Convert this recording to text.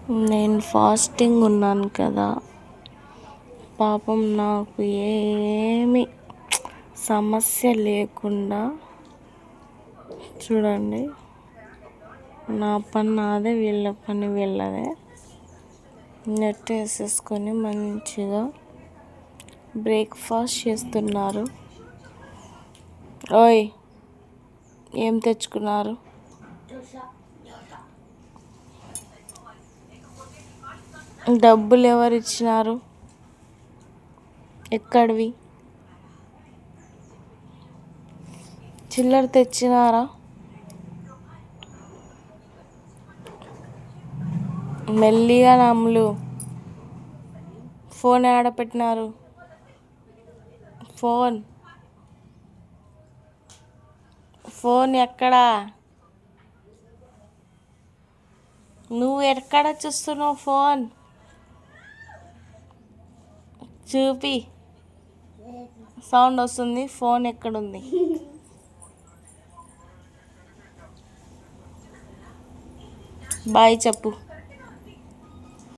నేను ఫాస్టింగ్ ఉన్నాను కదా, పాపం నాకు ఏమి సమస్య లేకుండా చూడండి, నా పని నాదే, వీళ్ళ పని వీళ్ళదే. నెట్ వేసేసుకొని మంచిగా బ్రేక్ఫాస్ట్ చేస్తున్నారు. ఓయ్, ఏం తెచ్చుకున్నారు? డబ్బులు ఎవరు ఇచ్చినారు? ఎక్కడివి? చిల్లర తెచ్చినారా? మెల్లిగా నమ్ములు. ఫోన్ ఆడపెట్టినారు? ఫోన్ ఎక్కడా? నువ్వు ఎక్కడ చూస్తున్నావు? ఫోన్ చూపి, సౌండ్ వస్తుంది. ఫోన్ ఎక్కడుంది? బాయ్ చెప్పు.